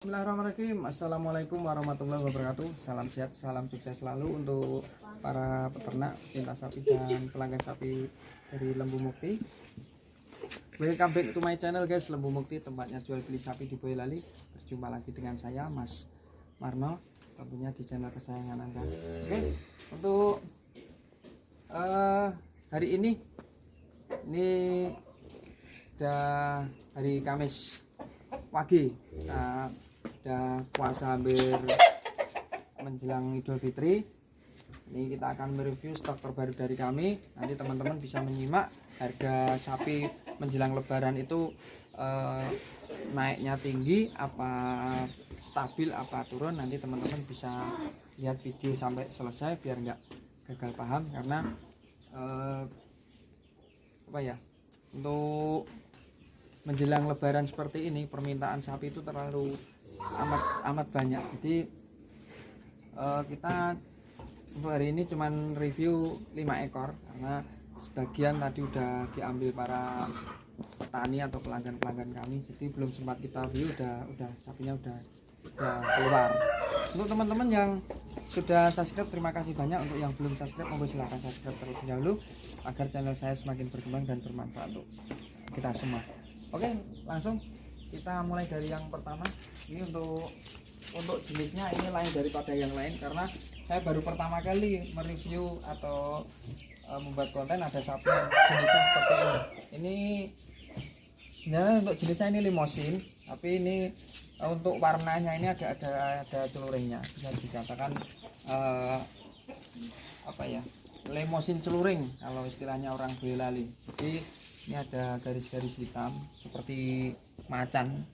Bismillahirrahmanirrahim. Assalamualaikum warahmatullahi wabarakatuh. Salam sehat, salam sukses selalu untuk para peternak, cinta sapi dan pelanggan sapi dari Lembu Mukti. Welcome back to my channel guys, Lembu Mukti, tempatnya jual beli sapi di Boyolali. Berjumpa lagi dengan saya Mas Marno, tentunya di channel kesayangan Anda. Oke, untuk hari ini udah hari Kamis pagi. Nah, udah puasa hampir menjelang Idul Fitri. Ini kita akan mereview stok terbaru dari kami. Nanti teman-teman bisa menyimak harga sapi menjelang Lebaran itu naiknya tinggi apa stabil apa turun. Nanti teman-teman bisa lihat video sampai selesai biar nggak gagal paham, karena untuk menjelang Lebaran seperti ini permintaan sapi itu terlalu amat banyak. Jadi kita untuk hari ini cuman review 5 ekor karena sebagian tadi udah diambil para petani atau pelanggan kami, jadi belum sempat kita review. Udah sapinya udah keluar. Untuk teman-teman yang sudah subscribe, terima kasih banyak. Untuk yang belum subscribe, monggo silahkan subscribe terlebih dahulu agar channel saya semakin berkembang dan bermanfaat untuk kita semua. Oke, langsung kita mulai dari yang pertama. Ini untuk jenisnya ini lain daripada yang lain karena saya baru pertama kali mereview atau membuat konten ada sapi yang jenisnya seperti ini. Ini sebenarnya untuk jenisnya ini limosin, tapi ini untuk warnanya ini ada celuringnya, bisa dikatakan limosin celuring kalau istilahnya orang Boyolali. Jadi ini ada garis-garis hitam seperti macan.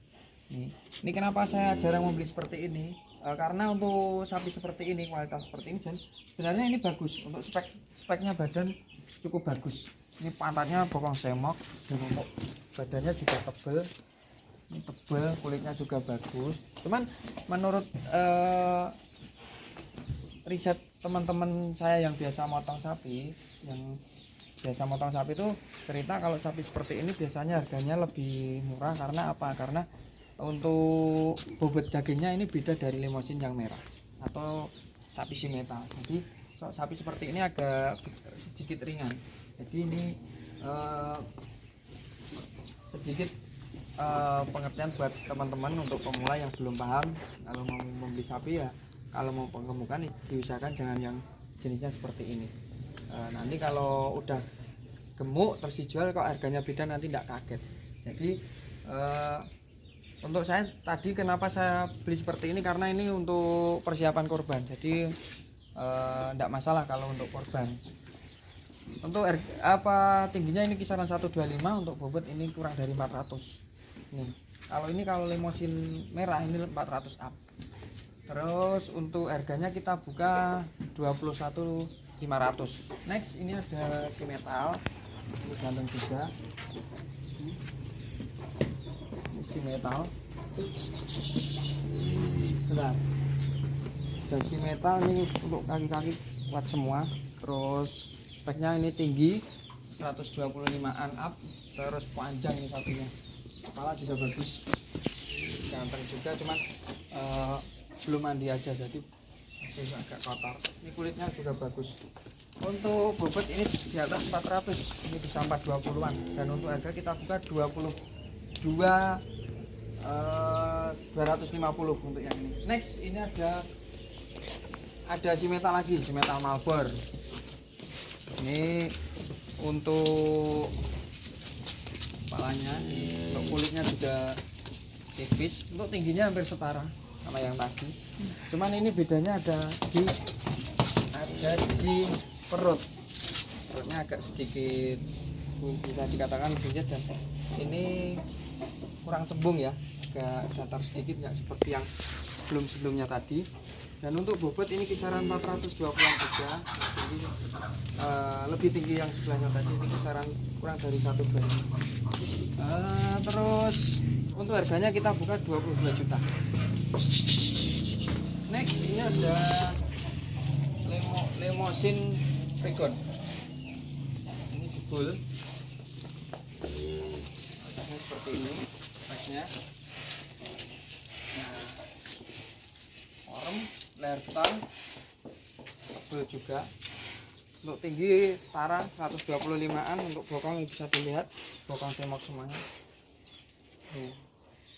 Ini kenapa saya jarang membeli seperti ini? Karena untuk sapi seperti ini, kualitas seperti ini, sebenarnya ini bagus. Untuk speknya badan cukup bagus. Ini pantatnya bokong semok, dan untuk badannya juga tebal. Ini tebal, kulitnya juga bagus. Cuman menurut riset teman-teman saya yang biasa motong sapi, itu cerita kalau sapi seperti ini biasanya harganya lebih murah. Karena apa? Karena untuk bobot dagingnya ini beda dari limosin yang merah atau sapi simetal. Jadi sapi seperti ini agak sedikit ringan. Jadi ini sedikit pengertian buat teman-teman untuk pemula yang belum paham. Kalau mau membeli sapi, ya kalau mau penggemukan diusahakan jangan yang jenisnya seperti ini. Nanti kalau udah gemuk terus dijual kok harganya beda, nanti tidak kaget. Jadi untuk saya tadi kenapa saya beli seperti ini, karena ini untuk persiapan kurban. Jadi tidak masalah kalau untuk kurban. Untuk tingginya ini kisaran 125, untuk bobot ini kurang dari 400. Kalau limosin merah ini 400 up. Terus untuk harganya kita buka 21.500. Next ini ada si metal, ini ganteng juga. Ini si metal. Bentar. Ada si metal ini untuk kaki-kaki kuat semua. Terus speknya ini tinggi 125an up. Terus panjang ini sapinya. Kepala juga bagus. Ganteng juga, cuman belum mandi aja jadi masih agak kotor. Ini kulitnya juga bagus. Untuk bobot ini di atas 400, ini bisa 420-an. Dan untuk harga kita buka 250 untuk yang ini. Next ini ada si metal lagi, si metal Malbor. Ini untuk kepalanya, untuk kulitnya juga tipis. Untuk tingginya hampir setara sama yang tadi. Cuman ini bedanya ada di perutnya agak sedikit bisa dikatakan buncit, dan ini kurang cembung ya, agak datar sedikit, nggak seperti yang sebelumnya tadi. Dan untuk bobot ini kisaran 420-an juga. Jadi lebih tinggi yang sebelahnya tadi, ini kisaran kurang dari 1 gram. Terus untuk harganya kita buka 22 juta. Next ini ada limosin Regon. Ini jebol. Seperti ini. Nah, leher beton, tebal juga. Untuk tinggi setara 125an. Untuk bokong bisa dilihat bokong semok semuanya.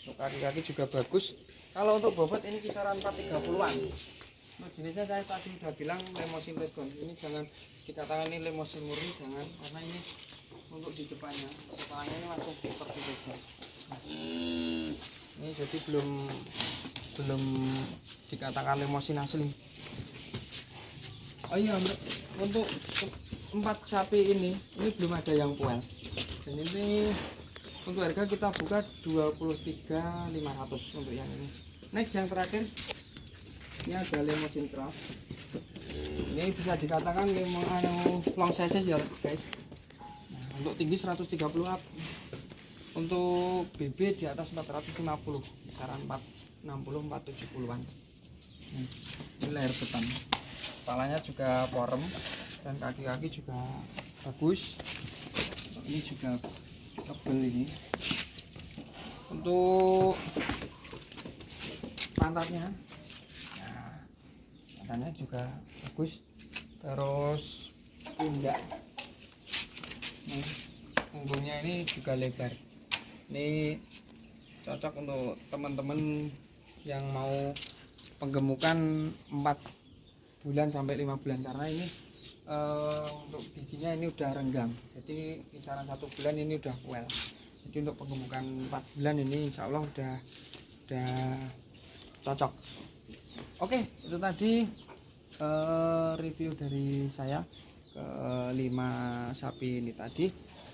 Untuk kaki-kaki juga bagus. Kalau untuk bobot ini kisaran 430-an. Nah, jenisnya saya tadi udah bilang lemosin redcon. Ini jangan dikatakan ini lemosin murni, jangan, karena ini untuk di depannya, kepalanya ini langsung seperti redcon. Nah, ini jadi belum dikatakan lemosin asli. Oh iya, untuk 4 sapi ini belum ada yang puel. Dan ini untuk harga kita buka 23.500 untuk yang ini. Next yang terakhir, ini ada Limousin Cross. Ini bisa dikatakan long size ya guys. Nah, untuk tinggi 130 up, untuk BB di atas 450, kisaran 460 470-an. Ini leher beton, kepalanya juga porem dan kaki-kaki juga bagus. Ini juga tebel ini. Untuk pantatnya, nah, pantatnya juga bagus. Terus pundak, punggungnya ini juga lebar. Ini cocok untuk teman-teman yang mau penggemukan 4 bulan sampai 5 bulan, karena ini untuk giginya ini udah renggang, jadi kisaran 1 bulan ini udah well. Jadi untuk penggemukan 4 bulan ini insya Allah udah cocok. Oke, itu tadi review dari saya ke 5 sapi ini tadi.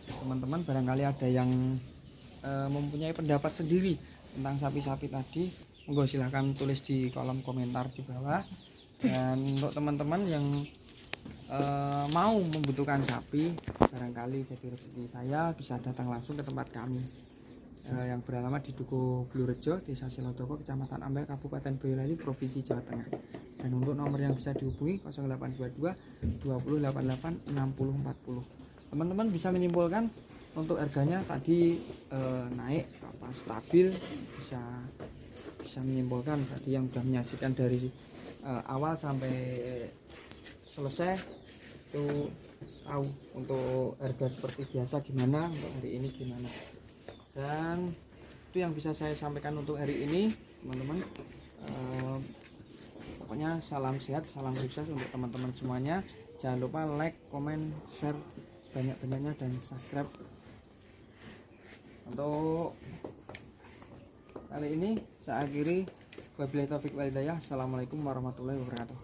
Teman-teman barangkali ada yang mempunyai pendapat sendiri tentang sapi-sapi tadi, monggo silahkan tulis di kolom komentar di bawah. Dan untuk teman-teman yang mau membutuhkan sapi, barangkali jadi rezeki saya, bisa datang langsung ke tempat kami yang beralamat di Dukuh Blurejo, Desa Selodoko, Kecamatan Ampel, Kabupaten Boyolali, Provinsi Jawa Tengah. Dan untuk nomor yang bisa dihubungi 0822 2088 6040. Teman-teman bisa menyimpulkan untuk harganya tadi naik apa stabil, bisa menyimpulkan tadi yang sudah menyaksikan dari awal sampai selesai itu tahu untuk harga seperti biasa gimana, untuk hari ini gimana. Dan itu yang bisa saya sampaikan untuk hari ini, teman-teman. Pokoknya salam sehat, salam sukses untuk teman-teman semuanya. Jangan lupa like, comment, share sebanyak-banyaknya, dan subscribe. Untuk kali ini saya akhiri. Wabillahi taufiq wal hidayah. Assalamualaikum warahmatullahi wabarakatuh.